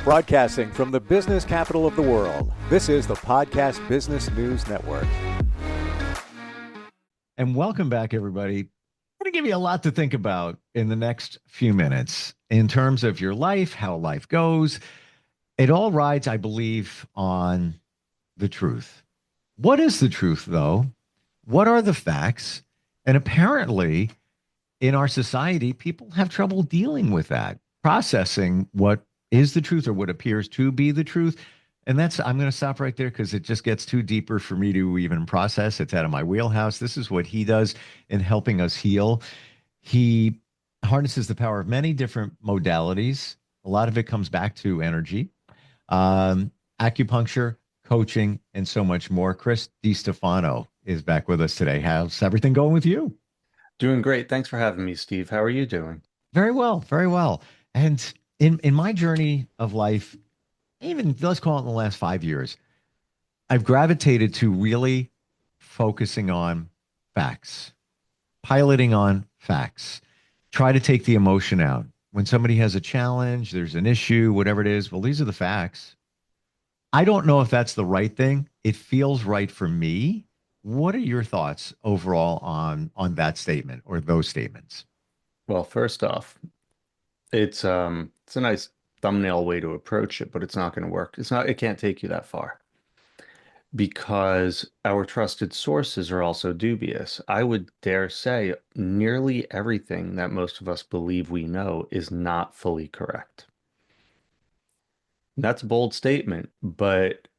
Broadcasting from the business capital of the world, this is the Podcast Business News Network. And welcome back, everybody. I'm going to give you a lot to think about in the next few minutes in terms of your life, how life goes. It all rides, I believe, on the truth. What is the truth, though? What are the facts? And apparently, in our society, people have trouble dealing with that, processing what is the truth or what appears to be the truth. And I'm going to stop right there because it just gets too deeper for me to even process. It's out of my wheelhouse. This is what he does in helping us heal. He harnesses the power of many different modalities. A lot of it comes back to energy, acupuncture, coaching, and so much more. Chris DiStefano is back with us today. How's everything going with you? Doing great. Thanks for having me, Steve. How are you doing? Very well, very well. And in my journey of life, even let's call it in the last 5 years, I've gravitated to really focusing on facts, piloting on facts, try to take the emotion out. When somebody has a challenge, there's an issue, whatever it is, well, these are the facts. I don't know if that's the right thing. It feels right for me. What are your thoughts overall on that statement or those statements? Well, first off, it's a nice thumbnail way to approach it, but it's not going to work. It can't take you that far because our trusted sources are also dubious. I would dare say nearly everything that most of us believe we know is not fully correct. That's a bold statement, but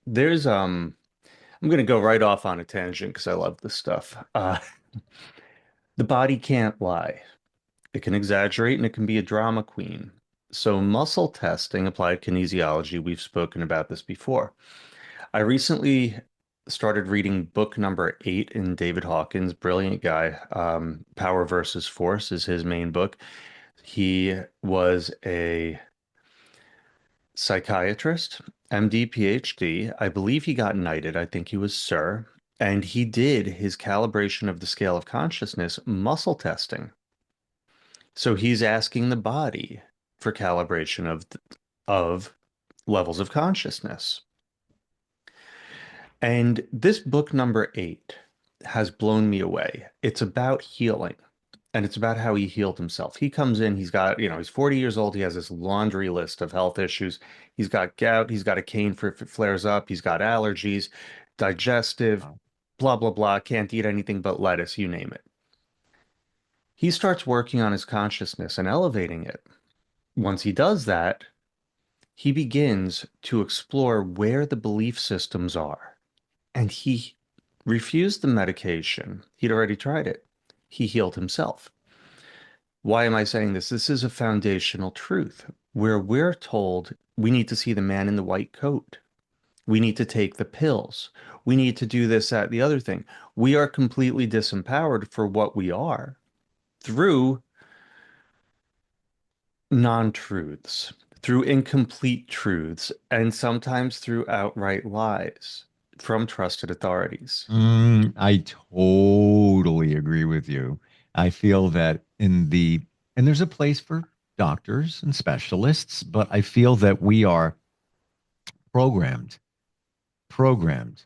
there's I'm going to go right off on a tangent because I love this stuff. The body can't lie. It can exaggerate and it can be a drama queen. So, muscle testing, applied kinesiology, we've spoken about this before. I recently started reading book number 8 in David Hawkins, brilliant guy. Power versus Force is his main book. He was a psychiatrist, MD, PhD. I believe he got knighted. I think he was Sir. And he did his calibration of the scale of consciousness muscle testing. So he's asking the body for calibration of levels of consciousness. And this book number 8 has blown me away. It's about healing and it's about how he healed himself. He comes in, he's 40 years old. He has this laundry list of health issues. He's got gout. He's got a cane for if it flares up. He's got allergies, digestive, blah, blah, blah. Can't eat anything but lettuce, you name it. He starts working on his consciousness and elevating it. Once he does that, he begins to explore where the belief systems are. And he refused the medication. He'd already tried it. He healed himself. Why am I saying this? This is a foundational truth where we're told we need to see the man in the white coat. We need to take the pills. We need to do this, that, the other thing. We are completely disempowered for what we are through non-truths, through incomplete truths, and sometimes through outright lies from trusted authorities. I totally agree with you. I feel that and there's a place for doctors and specialists, but I feel that we are programmed, programmed.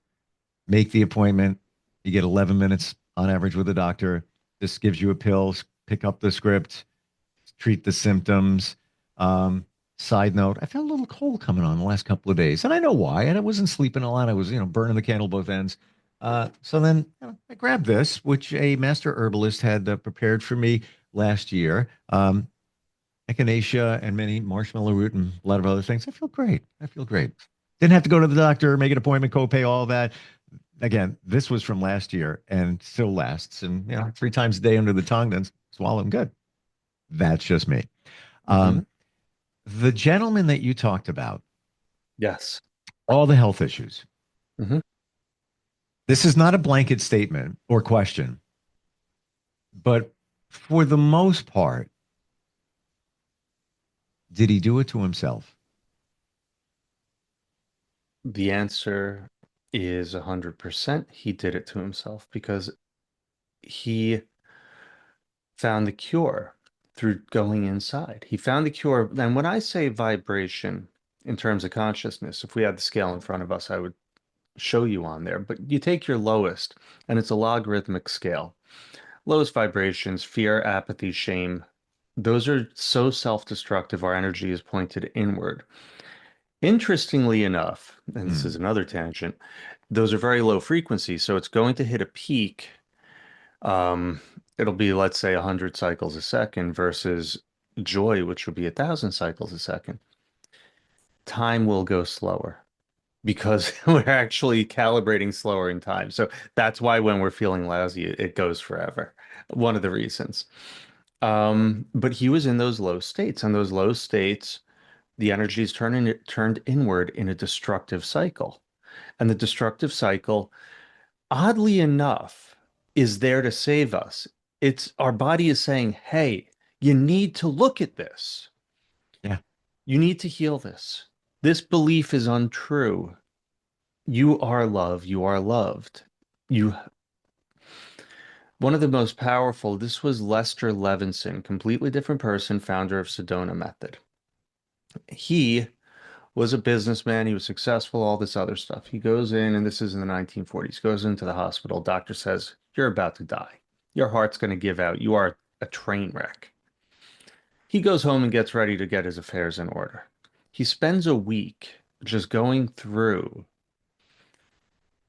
Make the appointment. You get 11 minutes on average with a doctor. This gives you a pill, pick up the script, treat the symptoms. Side note, I felt a little cold coming on the last couple of days, and I know why. And I wasn't sleeping a lot. I was, burning the candle both ends. So then I grabbed this, which a master herbalist had prepared for me last year. Echinacea and many marshmallow root and a lot of other things. I feel great. I feel great. Didn't have to go to the doctor, make an appointment, copay, all that. Again, this was from last year and still lasts. And 3 times a day under the tongue, then swallow them good. That's just me. Mhm. The gentleman that you talked about, Yes. all the health issues. Mhm. This is not a blanket statement or question, but for the most part, did he do it to himself? The answer is 100% he did it to himself because he found the cure. through going inside. He found the cure. And when I say vibration in terms of consciousness, if we had the scale in front of us, I would show you on there. But you take your lowest, and it's a logarithmic scale. Lowest vibrations, fear, apathy, shame. Those are so self-destructive. Our energy is pointed inward. Interestingly enough, and this is Hmm. another tangent, those are very low frequency, so it's going to hit a peak. Um, it'll be, let's say, 100 cycles a second versus joy, which would be 1,000 cycles a second. Time will go slower because we're actually calibrating slower in time. So that's why when we're feeling lousy, it goes forever. One of the reasons. But he was in those low states, and those low states, the energy is turned inward in a destructive cycle. And the destructive cycle, oddly enough, is there to save us. It's our body is saying, hey, you need to look at this. Yeah. You need to heal this. This belief is untrue. You are love. You are loved. You, one of the most powerful, this was Lester Levinson, completely different person, founder of Sedona Method. He was a businessman. He was successful, all this other stuff. He goes in, and this is in the 1940s, goes into the hospital. Doctor says, you're about to die. Your heart's going to give out. You are a train wreck. He goes home and gets ready to get his affairs in order. He spends a week just going through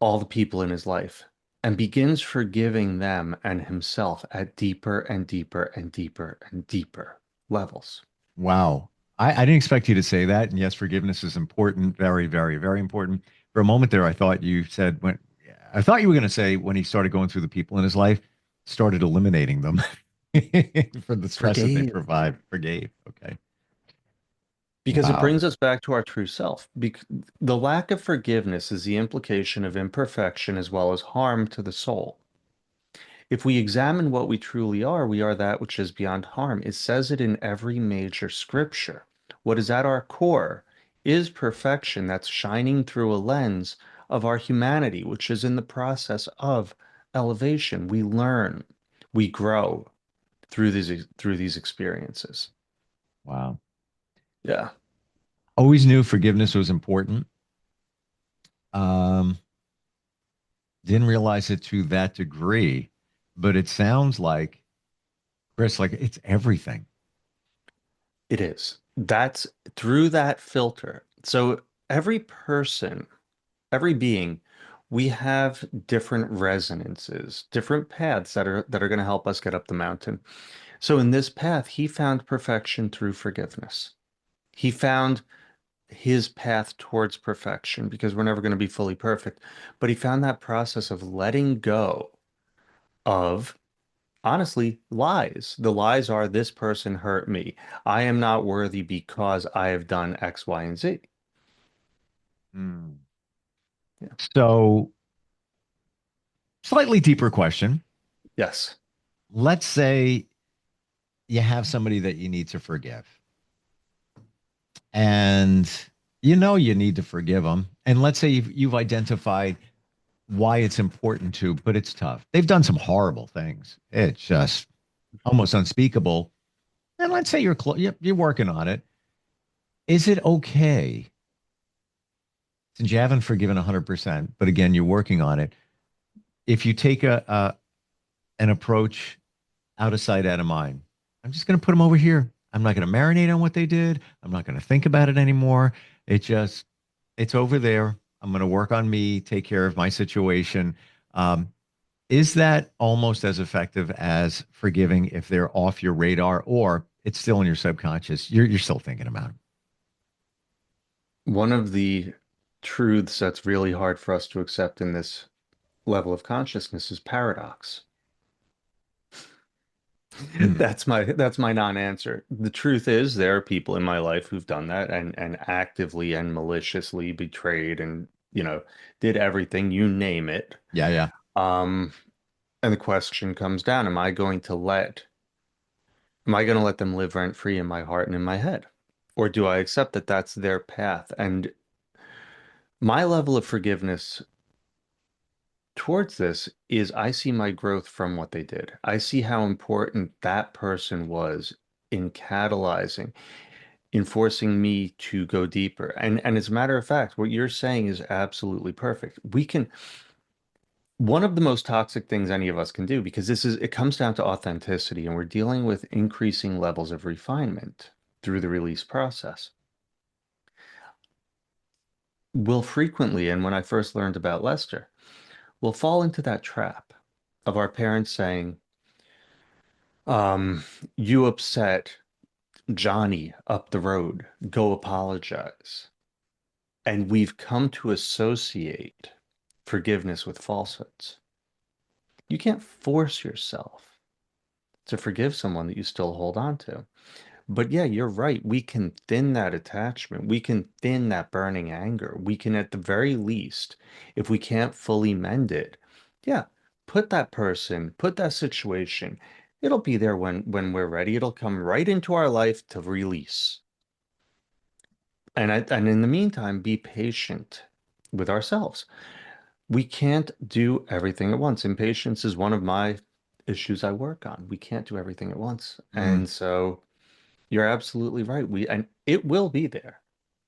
all the people in his life and begins forgiving them and himself at deeper and deeper and deeper and deeper levels. Wow. I didn't expect you to say that. And yes, forgiveness is important. Very, very, very important. For a moment there, I thought you said when I thought you were going to say when he started going through the people in his life, started eliminating them for the stress that they Forgave. provide. Forgave. Okay. Because it Wow. brings us back to our true self. The lack of forgiveness is the implication of imperfection as well as harm to the soul. If we examine what we truly are, we are that which is beyond harm. It says it in every major scripture. What is at our core is perfection that's shining through a lens of our humanity, which is in the process of elevation. We learn, we grow through these experiences. Wow. Yeah. Always knew forgiveness was important. Um, didn't realize it to that degree, but it sounds like, Chris, like it's everything. It is. That's through that filter. So every person, every being, we have different resonances, different paths that are going to help us get up the mountain. So in this path, he found perfection through forgiveness. He found his path towards perfection because we're never going to be fully perfect. But he found that process of letting go of honestly, lies. The lies are this person hurt me. I am not worthy because I have done X, Y, and Z. Hmm. Yeah. So, slightly deeper question. Yes. Let's say you have somebody that you need to forgive, and you know you need to forgive them. And let's say you've identified why it's important to, but it's tough. They've done some horrible things. It's just almost unspeakable. And let's say you're working on it. Is it okay since you haven't forgiven 100%, but again you're working on it? If you take a an approach out of sight, out of mind, I'm just going to put them over here. I'm not going to marinate on what they did. I'm not going to think about it anymore. It's over there. I'm going to work on me, take care of my situation. Um, is that almost as effective as forgiving if they're off your radar or it's still in your subconscious? You're still thinking about it. One of the truths that's really hard for us to accept in this level of consciousness is paradox. Hmm. That's my non-answer. The truth is there are people in my life who've done that and actively and maliciously betrayed and, did everything, you name it. Yeah, yeah. Um, and the question comes down, am I going to let them live rent free in my heart and in my head? Or do I accept that that's their path? And my level of forgiveness towards this is I see my growth from what they did. I see how important that person was in catalyzing, in forcing me to go deeper. And as a matter of fact, what you're saying is absolutely perfect. We can, one of the most toxic things any of us can do, because it comes down to authenticity, and we're dealing with increasing levels of refinement through the release process. Will frequently, and when I first learned about Lester, will fall into that trap of our parents saying, um, you upset Johnny up the road, go apologize. And we've come to associate forgiveness with falsehoods. You can't force yourself to forgive someone that you still hold on to. But yeah, you're right. We can thin that attachment. We can thin that burning anger. We can, at the very least, if we can't fully mend it, yeah, put that situation. It'll be there when we're ready. It'll come right into our life to release. And in the meantime, be patient with ourselves. We can't do everything at once. Impatience is one of my issues I work on. We can't do everything at once. Mm. And so you're absolutely right. And it will be there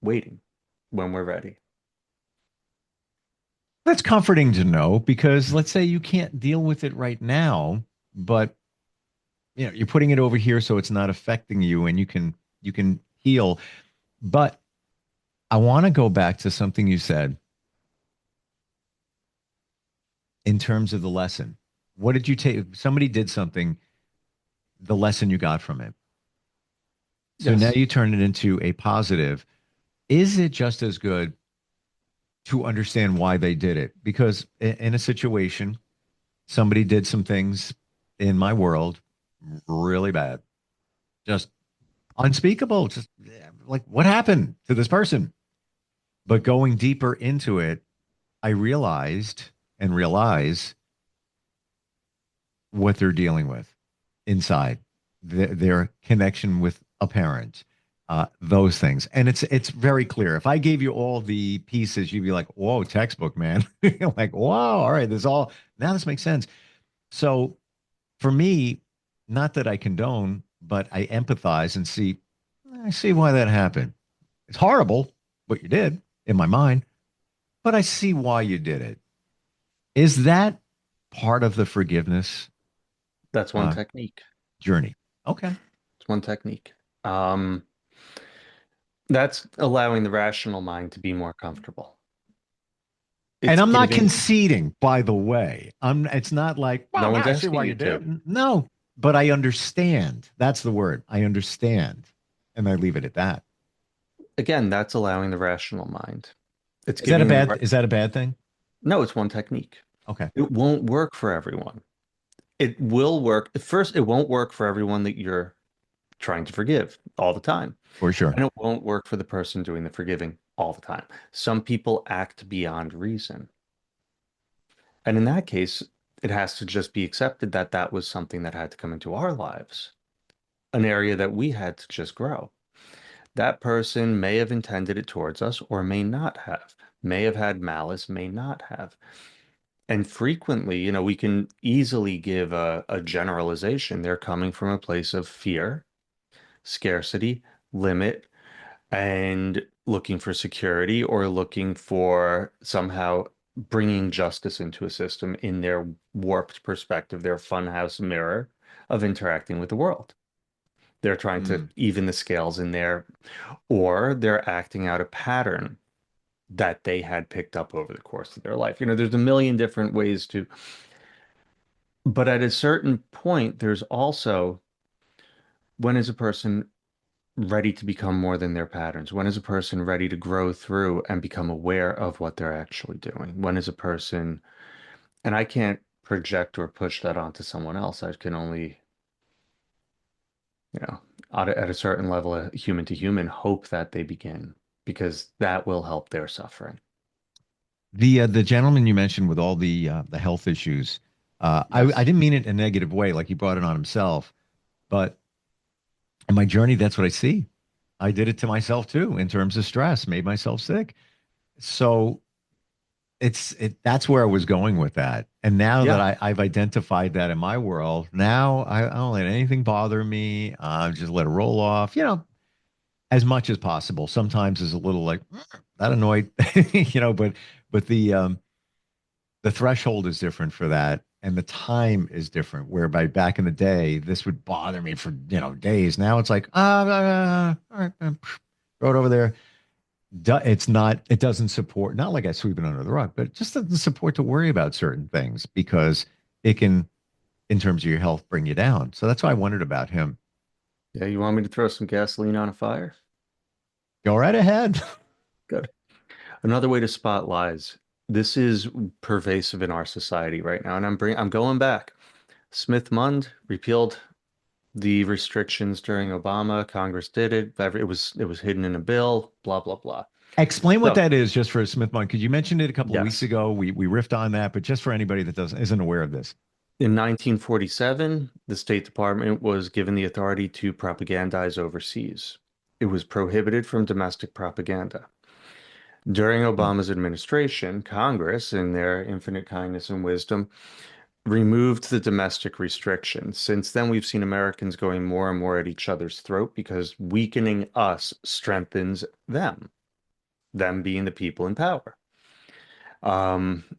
waiting when we're ready. That's comforting to know because let's say you can't deal with it right now, but you're putting it over here so it's not affecting you and you can heal. But I want to go back to something you said in terms of the lesson. What did you take? Somebody did something, the lesson you got from it. So now Yes. you turn it into a positive. Is it just as good to understand why they did it? Because in a situation, somebody did some things in my world really bad, just unspeakable. Just like what happened to this person? But going deeper into it, I realized and realize what they're dealing with inside their connection with a parent, those things. And it's very clear. If I gave you all the pieces, you'd be like, whoa, textbook, man. Like, wow, all right, now this makes sense. So for me, not that I condone, but I empathize and I see why that happened. It's horrible what you did in my mind, but I see why you did it. Is that part of the forgiveness That's one uh, technique. journey? Okay. It's one technique. Um, that's allowing the rational mind to be more comfortable. And It's I'm not giving, conceding, by the way. It's not like, no well, one's I see asking why you you to. did. No, but I understand. That's the word. I understand. And I leave it at that. Again, that's allowing the rational mind. It's Is that a giving bad is that a bad thing? no, it's one technique. Okay. It won't work for everyone. It will work. At first, it won't work for everyone that you're trying to forgive all the time. For sure. And it won't work for the person doing the forgiving all the time. Some people act beyond reason. And in that case, it has to just be accepted that that was something that had to come into our lives, an area that we had to just grow. That person may have intended it towards us or may not have, may have had malice, may not have. And frequently, we can easily give a generalization. They're coming from a place of fear, scarcity, limit, and looking for security or looking for somehow bringing justice into a system in their warped perspective, their funhouse mirror of interacting with the world. They're trying to Mm. even the scales in there, or they're acting out a pattern that they had picked up over the course of their life. There's a million different ways to, but at a certain point, there's also when is a person ready to become more than their patterns? When is a person ready to grow through and become aware of what they're actually doing? When is a person, and I can't project or push that onto someone else. I can only, you know, at a certain level, human to human, hope that they begin because that will help their suffering. The gentleman you mentioned with all the health issues, I Yes. didn't mean it in a negative way, like he brought it on himself, but in my journey, that's what I see. I did it to myself too in terms of stress, made myself sick. So that's where I was going with that. And now that Yeah. I've identified that in my world, now I don't let anything bother me. Just let it roll off, as much as possible. Sometimes it's a little like that annoyed, but the threshold is different for that. And the time is different. Whereby back in the day, this would bother me for, days. Now it's like, all right, throw it over there. It's not, it doesn't support, not like I sweep it under the rug, but it just doesn't support to worry about certain things because it can, in terms of your health, bring you down. So that's why I wondered about him. Yeah, you want me to throw some gasoline on a fire? Go right ahead. Good. Another way to spot lies. This is pervasive in our society right now, and I'm going back. Smith-Mund repealed the restrictions during Obama. Congress did it. It was hidden in a bill. Blah blah blah. Explain what So that is just for Smith Mund, because you mentioned it a couple of weeks yes, ago. We riffed on that, but just for anybody that doesn't isn't aware of this. in 1947, the State Department was given the authority to propagandize overseas. It was prohibited from domestic propaganda. During Hmm. Obama's administration, Congress, in their infinite kindness and wisdom, removed the domestic restrictions. Since then, we've seen Americans going more and more at each other's throat because weakening us strengthens them being the people in power.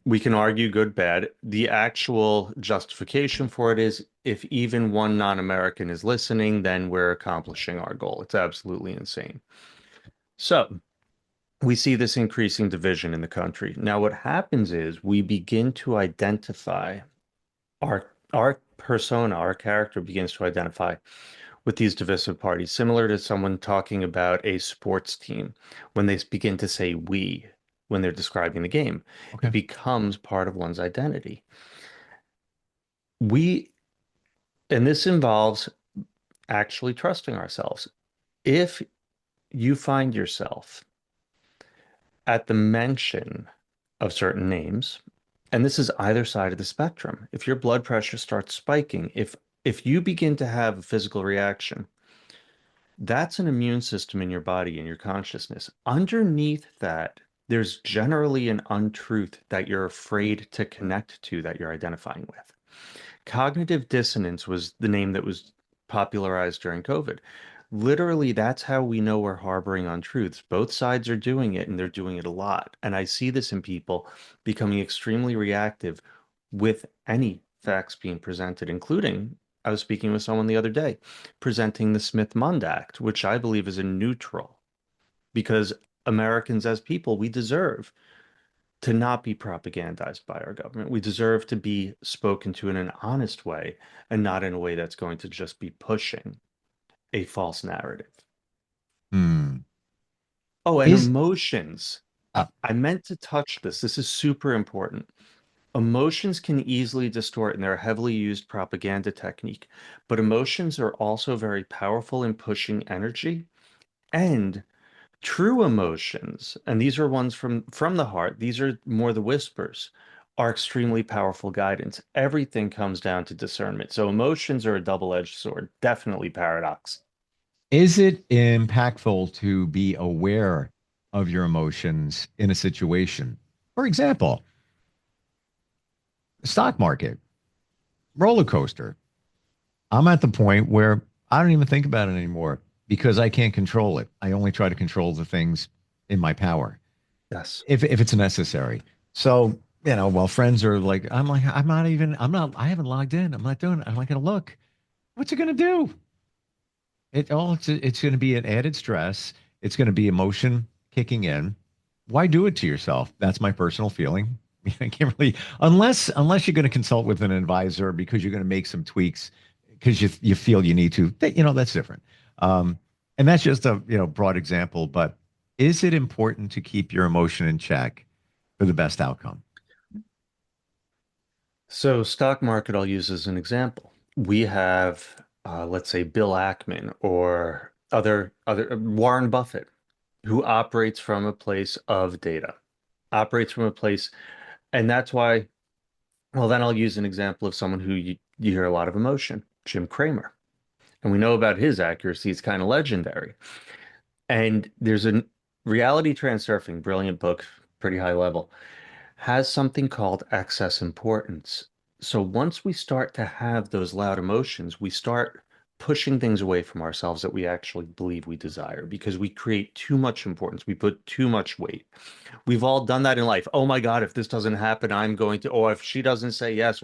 We can argue good, bad. The actual justification for it is if even one non-American is listening, then we're accomplishing our goal. It's absolutely insane. So, we see this increasing division in the country. Now, what happens is we begin to identify our persona, our character begins to identify with these divisive parties, similar to someone talking about a sports team when they begin to say we when they're describing the game. It Okay. becomes part of one's identity. We, and this involves actually trusting ourselves. If you find yourself at the mention of certain names, and this is either side of the spectrum, if your blood pressure starts spiking, if you begin to have a physical reaction, that's an immune system in your body and your consciousness. Underneath that, there's generally an untruth that you're afraid to connect to that you're identifying with. Cognitive dissonance was the name that was popularized during COVID. Literally, that's how we know we're harboring untruths. Both sides are doing it, and they're doing it a lot. And I see this in people becoming extremely reactive with any facts being presented, including I was speaking with someone the other day presenting the Smith-Mund Act, which I believe is a neutral because Americans as people, we deserve to not be propagandized by our government. We deserve to be spoken to in an honest way and not in a way that's going to just be pushing a false narrative. Hmm. Oh, and Is emotions. uh, I meant to touch this. This is super important. Emotions can easily distort, and they're a heavily used propaganda technique, but emotions are also very powerful in pushing energy and true emotions, and these are ones from the heart, these are more the whispers, are extremely powerful guidance. Everything comes down to discernment. So emotions are a double-edged sword, definitely paradox. is it impactful to be aware of your emotions in a situation? For example, stock market, roller coaster. I'm at the point where I don't even think about it anymore because I can't control it. I only try to control the things in my power Yes. if it's necessary. So, while friends are like, I haven't logged in. I'm not doing it. I'm not going to look. What's it going to do? It's going to be an added stress. It's going to be emotion kicking in. Why do it to yourself? That's my personal feeling. I can't really, unless you're going to consult with an advisor because you're going to make some tweaks because you feel you need to. That's different. Um, and that's just a broad example. But is it important to keep your emotion in check for the best outcome? So stock market I'll use as an example. We have let's say Bill Ackman or other Warren Buffett, who operates from a place of data, operates from a place, and that's why, well, then I'll use an example of someone who you hear a lot of emotion, Jim Cramer. And we know about his accuracy, it's kind of legendary. And there's a reality transurfing, brilliant book, pretty high level. has something called excess importance. So once we start to have those loud emotions, we start pushing things away from ourselves that we actually believe we desire because we create too much importance. We put too much weight. We've all done that in life. Oh my God, if this doesn't happen, I'm going to, or if she doesn't say yes,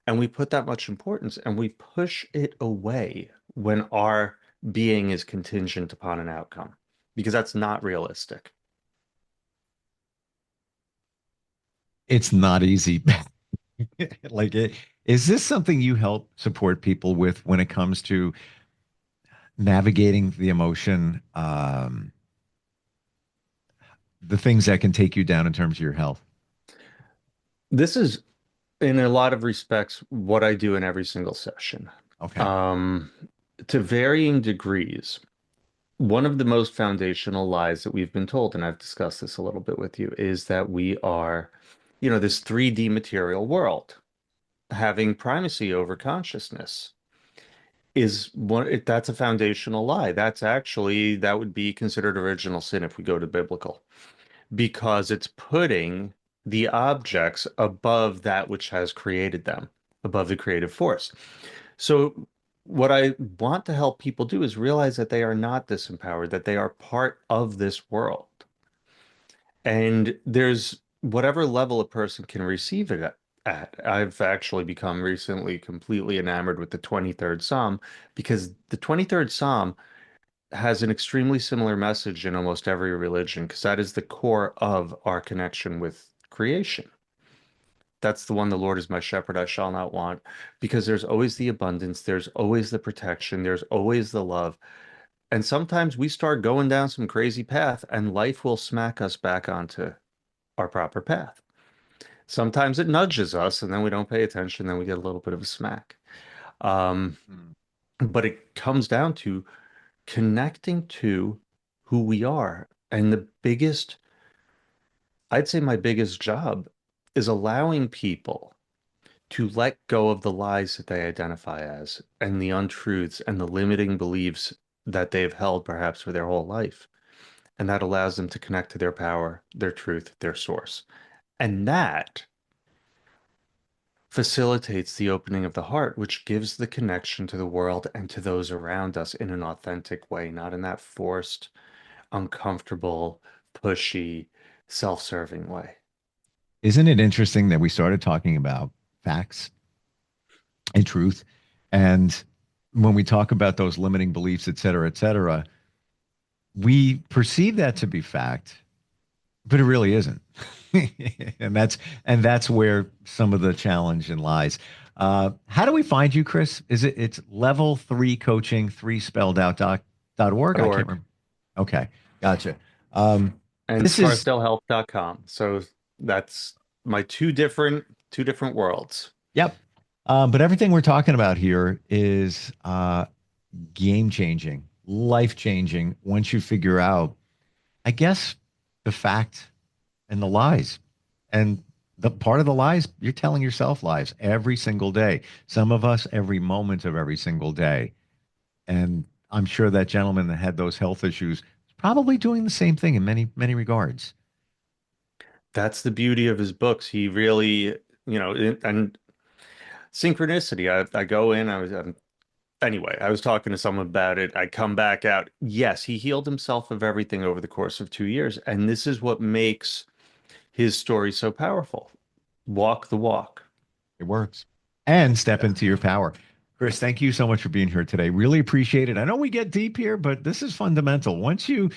and we put that much importance and we push it away when our being is contingent upon an outcome because that's not realistic. It's not easy. Like it, is this something you help support people with when it comes to navigating the emotion, the things that can take you down in terms of your health? This is, in a lot of respects, what I do in every single session. Okay. Um, to varying degrees. One of the most foundational lies that we've been told, and I've discussed this a little bit with you, is that we are, this 3D material world having primacy over consciousness is that's a foundational lie. That would be considered original sin if we go to biblical, because it's putting the objects above that which has created them, above the creative force. So what I want to help people do is realize that they are not disempowered, that they are part of this world. And there's whatever level a person can receive it at. I've actually become recently completely enamored with the 23rd Psalm because the 23rd Psalm has an extremely similar message in almost every religion because that is the core of our connection with creation. That's the one, the Lord is my shepherd, I shall not want, because there's always the abundance, there's always the protection, there's always the love. And sometimes we start going down some crazy path and life will smack us back onto our proper path. Sometimes it nudges us and then we don't pay attention, then we get a little bit of a smack. Um, Hmm. but it comes down to connecting to who we are. And I'd say my biggest job is allowing people to let go of the lies that they identify as and the untruths and the limiting beliefs that they've held perhaps for their whole life. And that allows them to connect to their power, their truth, their source. And that facilitates the opening of the heart, which gives the connection to the world and to those around us in an authentic way, not in that forced, uncomfortable, pushy, self-serving way. Isn't it interesting that we started talking about facts and truth? And when we talk about those limiting beliefs, et cetera, we perceive that to be fact, but it really isn't. and that's where some of the challenge in lies. How do we find you, Chris? It's level 3 coaching, 3 spelled out .org? I can't .org remember. Okay, gotcha. Um, and this is scarsdalehealth.com. So that's my two different worlds. Yep. But everything we're talking about here is game changing, life changing once you figure out, I guess, the fact and the lies. And the part of the lies, you're telling yourself lies every single day. Some of us every moment of every single day. And I'm sure that gentleman that had those health issues is probably doing the same thing in many, many regards. That's the beauty of his books. He really, and synchronicity. I go in, anyway, I was talking to someone about it. I come back out. Yes, he healed himself of everything over the course of 2 years. And this is what makes his story so powerful. Walk the walk. It works. And step Yeah. into your power. Chris, thank you so much for being here today. Really appreciate it. I know we get deep here, but this is fundamental. Once you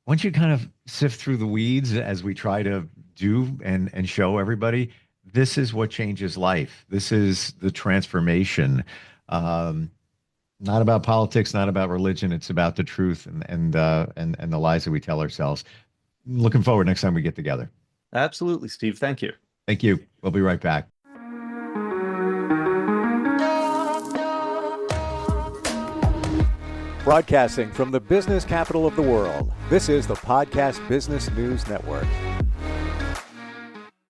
kind of sift through the weeds as we try to do and show everybody, this is what changes life. This is the transformation. Um, Not about politics, not about religion. It's about the truth and the lies that we tell ourselves. Looking forward next time we get together. Absolutely, Steve. Thank you. Thank you. We'll be right back. Broadcasting from the business capital of the world, this is the Podcast Business News Network.